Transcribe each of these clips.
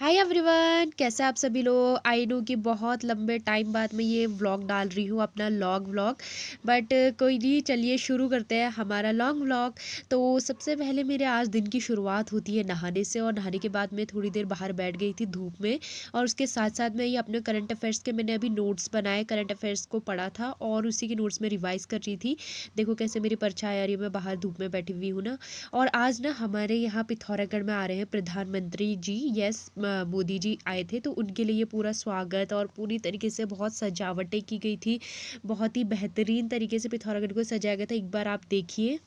Hi everyone, कैसे आप सभी लोग। आई नो कि बहुत लंबे टाइम बाद मैं ये व्लॉग डाल रही हूँ, अपना लॉन्ग व्लॉग। बट कोई नहीं, चलिए शुरू करते हैं हमारा लॉन्ग व्लॉग। तो सबसे पहले मेरे आज दिन की शुरुआत होती है नहाने से, और नहाने के बाद मैं थोड़ी देर बाहर बैठ गई थी धूप में। और उसके साथ साथ मैं ये अपने करंट अफेयर्स के मैंने अभी नोट्स बनाए, करंट अफेयर्स को पढ़ा था और उसी के नोट्स में रिवाइज़ कर रही थी। देखो कैसे मेरी परछाई आ रही है, मैं बाहर धूप में बैठी हुई हूँ ना। और आज ना हमारे यहाँ पिथौरागढ़ में आ रहे हैं प्रधानमंत्री जी। यस, मोदी जी आए थे, तो उनके लिए पूरा स्वागत और पूरी तरीके से बहुत सजावटें की गई थी। बहुत ही बेहतरीन तरीके से पिथौरागढ़ को सजाया गया था, एक बार आप देखिए।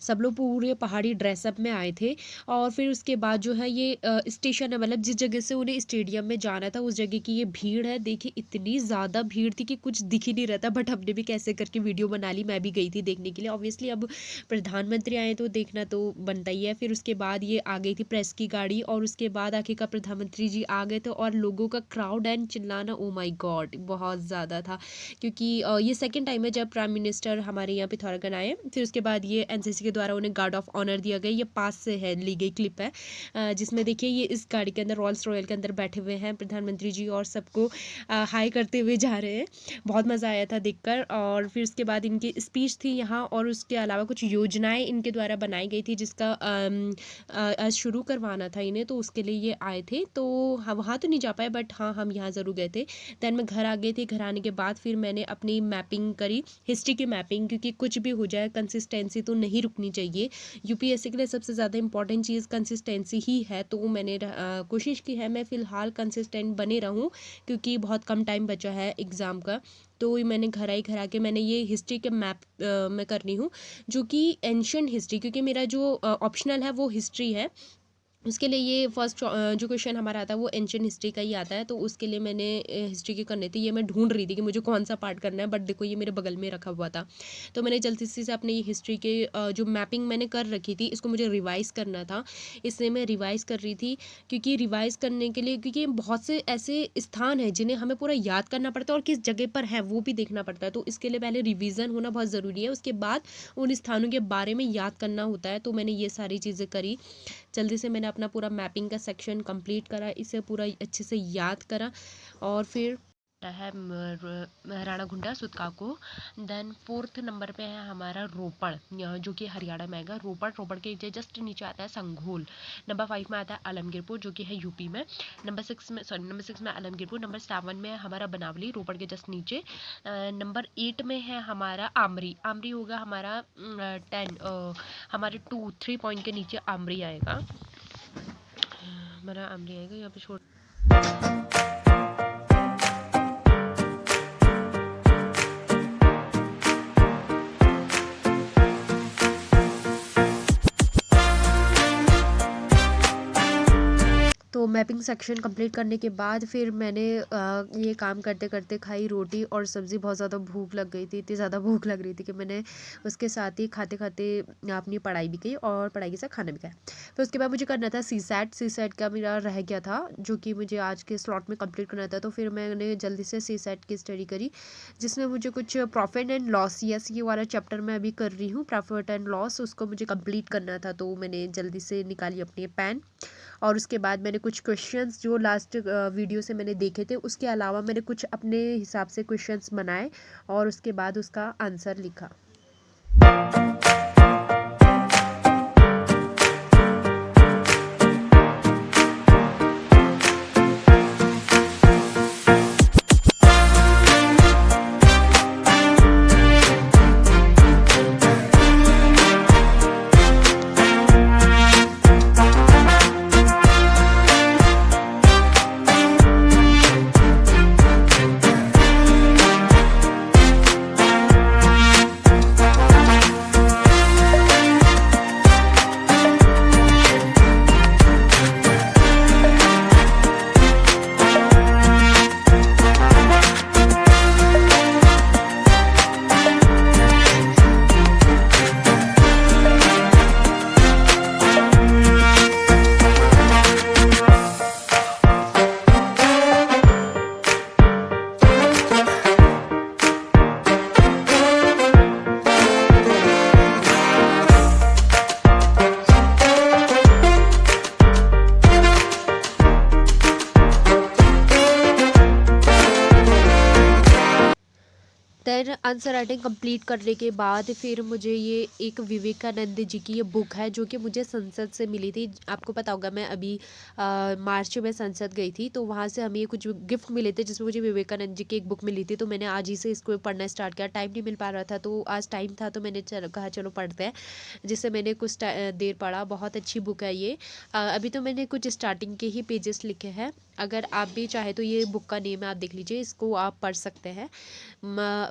सब लोग पूरे पहाड़ी ड्रेसअप में आए थे। और फिर उसके बाद जो है ये स्टेशन है, मतलब जिस जगह से उन्हें स्टेडियम में जाना था उस जगह की ये भीड़ है। देखिए इतनी ज़्यादा भीड़ थी कि कुछ दिख ही नहीं रहा था, बट हमने भी कैसे करके वीडियो बना ली। मैं भी गई थी देखने के लिए, ऑब्वियसली अब प्रधानमंत्री आए तो देखना तो बनता ही है। फिर उसके बाद ये आ गई थी प्रेस की गाड़ी, और उसके बाद आखिरकार प्रधानमंत्री जी आ गए थे। और लोगों का क्राउड एंड चिल्लाना, ओ माई गॉड, बहुत ज़्यादा था। क्योंकि ये सेकेंड टाइम है जब प्राइम मिनिस्टर हमारे यहाँ पिथौरागढ़ आए। फिर उसके बाद ये एनसीसी के द्वारा उन्हें गार्ड ऑफ ऑनर दिया गया। ये पास से है ली गई क्लिप है, जिसमें देखिए ये इस गाड़ी के अंदर, रॉल्स रॉयल के अंदर बैठे हुए हैं प्रधानमंत्री जी और सबको हाई करते हुए जा रहे हैं। बहुत मज़ा आया था देखकर। और फिर उसके बाद इनकी स्पीच थी यहाँ, और उसके अलावा कुछ योजनाएं इनके द्वारा बनाई गई थी जिसका आज शुरू करवाना था इन्हें, तो उसके लिए ये आए थे। तो हाँ, वहाँ तो नहीं जा पाए, बट हाँ हम यहाँ ज़रूर गए थे। दैन मैं घर आ गई थी। घर आने के बाद फिर मैंने अपनी मैपिंग करी, हिस्ट्री की मैपिंग, क्योंकि कुछ भी हो जाए कंसिस्टेंसी तो नहीं रुकनी चाहिए। यूपीएससी के लिए सबसे ज़्यादा इंपॉर्टेंट चीज़ कंसिस्टेंसी ही है। तो मैंने कोशिश की है मैं फ़िलहाल कंसिस्टेंट बने रहूँ, क्योंकि बहुत कम टाइम बचा है एग्ज़ाम का। तो मैंने घर आके मैंने ये हिस्ट्री के मैप में कर रही हूँ, जो कि एंशियंट हिस्ट्री, क्योंकि मेरा जो ऑप्शनल है वो हिस्ट्री है। उसके लिए ये फर्स्ट जो क्वेश्चन हमारा आता है वो एंशियंट हिस्ट्री का ही आता है। तो उसके लिए मैंने हिस्ट्री की करनी थी। ये मैं ढूंढ रही थी कि मुझे कौन सा पार्ट करना है, बट देखो ये मेरे बगल में रखा हुआ था। तो मैंने जल्दी से अपने ये हिस्ट्री के जो मैपिंग मैंने कर रखी थी, इसको मुझे रिवाइज़ करना था। इसलिए मैं रिवाइज़ कर रही थी, क्योंकि रिवाइज़ करने के लिए, क्योंकि बहुत से ऐसे स्थान हैं जिन्हें हमें पूरा याद करना पड़ता है, और किस जगह पर है वो भी देखना पड़ता है। तो इसके लिए पहले रिविज़न होना बहुत ज़रूरी है, उसके बाद उन स्थानों के बारे में याद करना होता है। तो मैंने ये सारी चीज़ें करी। जल्दी से मैंने अपना पूरा मैपिंग का सेक्शन कंप्लीट करा, इसे पूरा अच्छे से याद करा। और फिर है Rana Ghunda सुतकाको। Then fourth number पे है हमारा रोपड़, जो कि हरियाणा में आएगा। रोपड़ के जस्ट नीचे आता है संघोल। नंबर 5 में आता है आलमगीरपुर, जो कि है यूपी में। नंबर 6 में आलमगीरपुर। नंबर 7 में है हमारा बनावली, रोपड़ के जस्ट नीचे। नंबर 8 में है हमारा आमरी होगा हमारा 10, हमारे 3 पॉइंट के नीचे आमरी आएगा, हमारा आमरी आएगा यहाँ पे छोड़। तो मैपिंग सेक्शन कंप्लीट करने के बाद फिर मैंने ये काम करते करते खाई रोटी और सब्ज़ी। बहुत ज़्यादा भूख लग गई थी, इतनी ज़्यादा भूख लग रही थी कि मैंने उसके साथ ही खाते खाते अपनी पढ़ाई भी की और पढ़ाई के साथ खाना भी खाया। फिर उसके बाद मुझे करना था सी सेट का मेरा रह गया था, जो कि मुझे आज के स्लॉट में कंप्लीट करना था। तो फिर मैंने जल्दी से सी सेट की स्टडी करी, जिसमें मुझे कुछ प्रॉफिट एंड लॉस, यस ये वाला चैप्टर मैं अभी कर रही हूँ, प्रॉफिट एंड लॉस, उसको मुझे कंप्लीट करना था। तो मैंने जल्दी से निकाली अपनी पेन, और उसके बाद मैंने कुछ क्वेश्चंस जो लास्ट वीडियो से मैंने देखे थे, उसके अलावा मैंने कुछ अपने हिसाब से क्वेश्चंस बनाए, और उसके बाद उसका आंसर लिखा। आंसर राइटिंग कंप्लीट करने के बाद फिर मुझे ये एक विवेकानंद जी की ये बुक है जो कि मुझे संसद से मिली थी। आपको पता होगा मैं अभी मार्च में संसद गई थी, तो वहाँ से हमें ये कुछ गिफ्ट मिले थे जिसमें मुझे विवेकानंद जी की एक बुक मिली थी। तो मैंने आज ही से इसको पढ़ना स्टार्ट किया, टाइम नहीं मिल पा रहा था तो आज टाइम था तो मैंने कहा चलो पढ़ते हैं, जिससे मैंने कुछ देर पढ़ा। बहुत अच्छी बुक है ये। अभी तो मैंने कुछ स्टार्टिंग के ही पेजेस लिखे हैं। अगर आप भी चाहे तो ये बुक का नेम है, आप देख लीजिए, इसको आप पढ़ सकते हैं।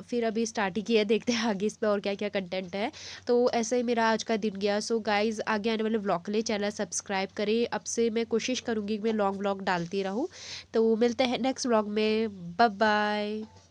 फिर अभी स्टार्ट ही किया, देखते हैं आगे इस पे और क्या क्या कंटेंट है। तो ऐसे ही मेरा आज का दिन गया। सो गाइज, आगे आने वाले व्लॉग के लिए चैनल सब्सक्राइब करें। अब से मैं कोशिश करूँगी कि मैं लॉन्ग व्लॉग डालती रहूँ। तो मिलते हैं नेक्स्ट व्लॉग में। Bye bye.